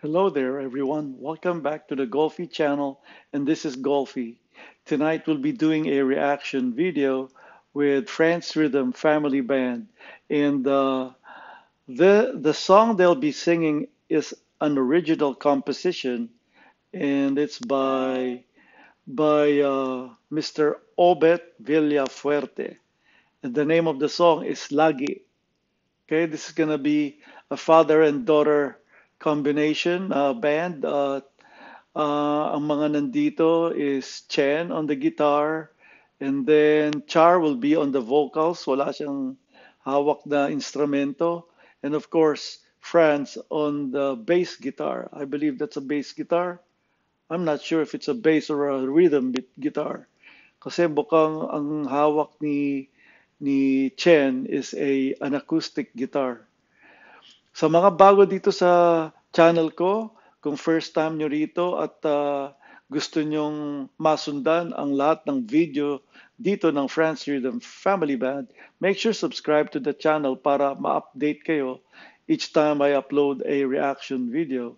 Hello there, everyone. Welcome back to the Golfy channel, and this is Golfy. Tonight we'll be doing a reaction video with France Rhythm Family Band, and the song they'll be singing is an original composition, and it's by Mr. Obet Villafuerte, and the name of the song is Lagi. Okay, this is gonna be a father and daughter combination band. Ang mga nandito is Chen on the guitar, and then Char will be on the vocals. Wala siyang hawak na instrumento. And of course, Franz on the bass guitar. I believe that's a bass guitar. I'm not sure if it's a bass or a guitar. Kasi bukang ang hawak ni Chen is an acoustic guitar. Sa mga bago dito sa channel ko, kung first time nyo rito at gusto nyong masundan ang lahat ng video dito ng France Rhythm Family Band, make sure subscribe to the channel para ma-update kayo each time I upload a reaction video.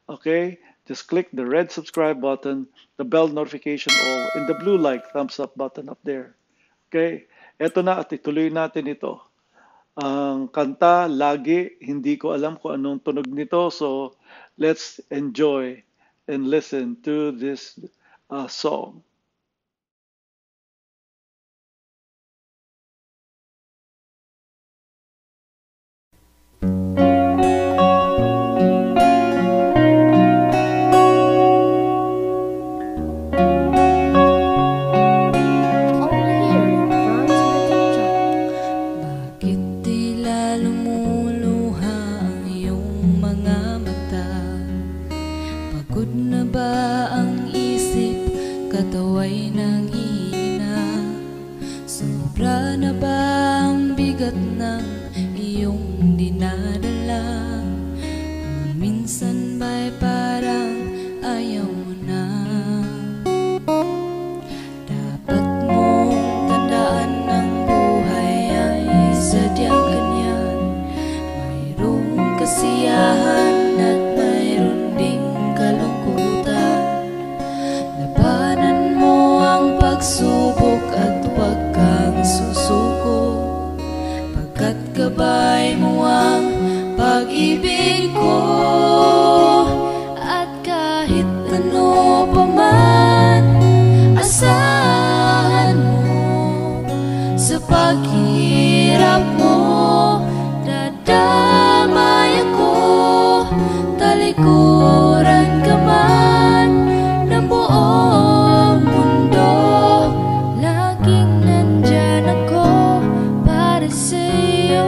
Okay? Just click the red subscribe button, the bell notification all, and the blue like thumbs up button up there. Okay? Eto na at ituloy natin ito. Ang kanta, lagi, hindi ko alam kung anong tunog nito. So, let's enjoy and listen to this song. Bakit tila lumuluha ang iyong mga mata? Pagod na ba ang isip, katawa'y nanghihina? Sobra na ba ang bigat ng iyong dinadala? Kung minsan ba'y parang ayaw mo na? Dapat mong tandaan ng buhay ay sadyang ganyan. Mayroong kasiyahan at mayroon ding kalungkutan. Labanan mo ang pagsubok at huwag kang susuko, pagkat gabay mo ang pag-ibig ko. At kahit ano pa man, asahan mo, sa paghihirap mo, dadamay ako. Talikuran ka man ng buong mundo, laging nandyan ako para sa'yo.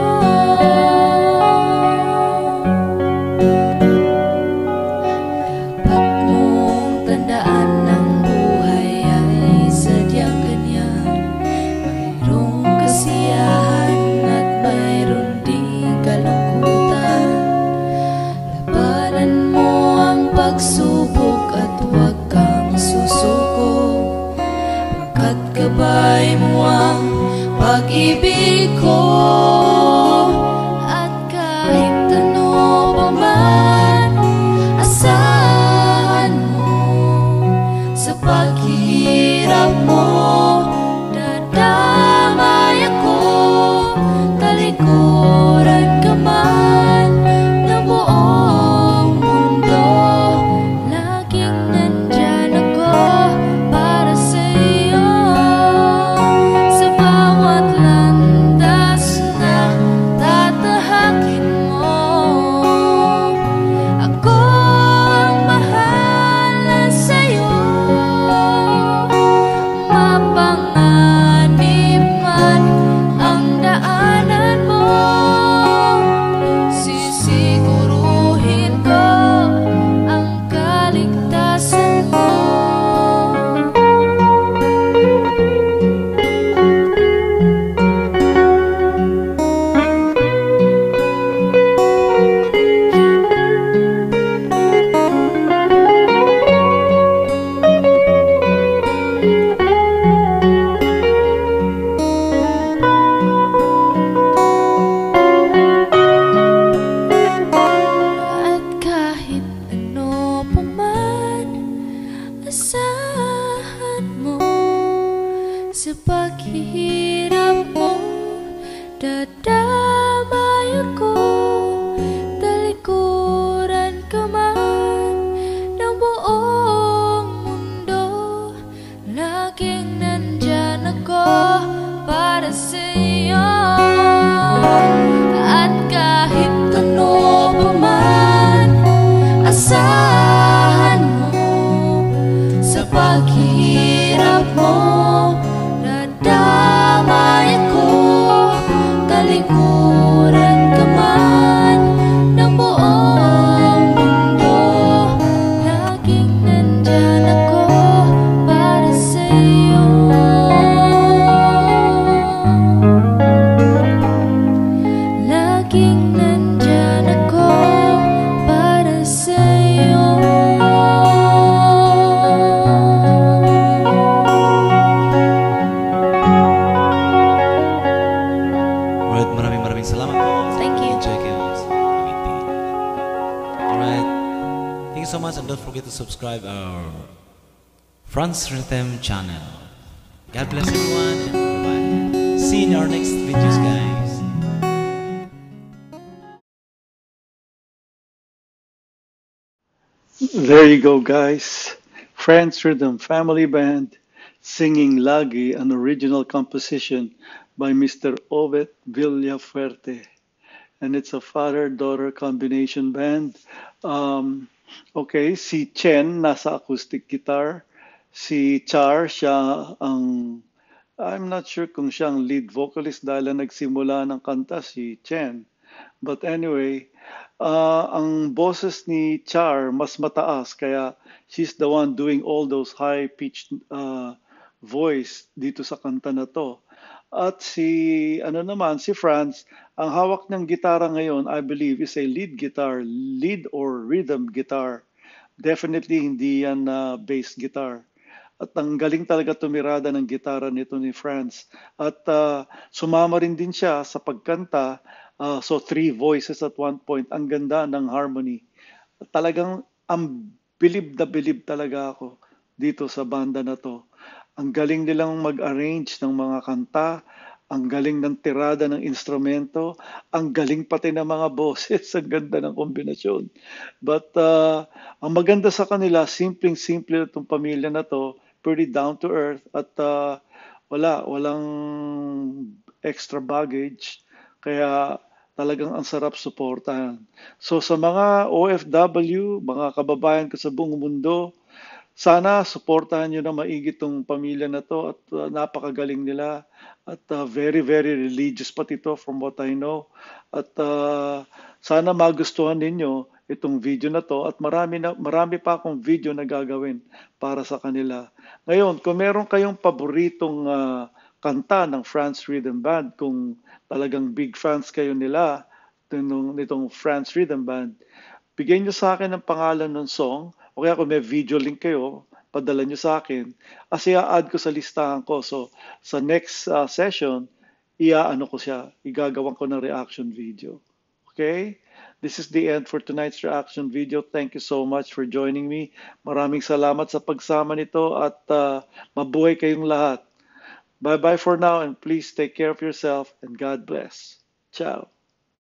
Dapat mong tandaan ng buhay ay sadyang ganyan. Mayroong kasiyahan at mayroon ding kalungkutan. Labanan mo ang pagsubok at huwag kang susuko, pagkat gabay mo ang pag-ibig ko. At kahit ano pa man, asahan mo, sa paghihirap mo, dadamay ako. Talikuran ka man ng buong mundo, laging nandyan ako para sa'yo. Sa bawat landas na mo, nadamay ako. Talikuran ka man ng buong mundo, laging nandyan ako para sa'yo. Laging nandyan ako para sa'yo. Alright, maraming salamat po. Thank you. Enjoy kayo sa meeting. Alright, thank you so much and don't forget to subscribe our France Rhythm channel. God bless everyone and bye-bye. See you in our next videos, guys. There you go, guys. France Rhythm Family Band singing Lagi, an original composition by Mr. Ovet Villafuerte. And it's a father-daughter combination band. Okay, si Chen nasa acoustic guitar. Si Char, siya ang, I'm not sure kung siya ang lead vocalist dahil ang nagsimula ng kanta si Chen. But anyway, ang boses ni Char mas mataas kaya she's the one doing all those high-pitched voice dito sa kanta na to. At si ano naman si Franz, ang hawak ng gitara ngayon, I believe is a lead guitar, lead or rhythm guitar. Definitely hindi yan bass guitar. At ang galing talaga tumirada ng gitara nito ni Franz. At sumama rin din siya sa pagkanta. So three voices at one point. Ang ganda ng harmony. Talagang bilib talaga ako dito sa banda na to. Ang galing nilang mag-arrange ng mga kanta, ang galing ng tirada ng instrumento, ang galing pati ng mga boses, ang ganda ng kombinasyon. But ang maganda sa kanila, simpleng-simple itong pamilya na to, pretty down to earth at walang extra baggage. Kaya talagang ang sarap suportahan. So sa mga OFW, mga kababayan ko sa buong mundo, sana suportahan nyo na maigi tong pamilya na to at napakagaling nila at very religious pati to from what I know. At sana magustuhan ninyo itong video na to at marami pa akong video na gagawin para sa kanila. Ngayon, kung meron kayong paboritong kanta ng France Rhythm Band, kung talagang big fans kayo nila nitong France Rhythm Band, bigyan nyo sa akin ang pangalan ng song o kaya kung may video link kayo, padala nyo sa akin. Kasi i-add ko sa listahan ko. So, sa next session, igagawan ko ng reaction video. Okay? This is the end for tonight's reaction video. Thank you so much for joining me. Maraming salamat sa pagsama nito at mabuhay kayong lahat. Bye-bye for now and please take care of yourself and God bless. Ciao.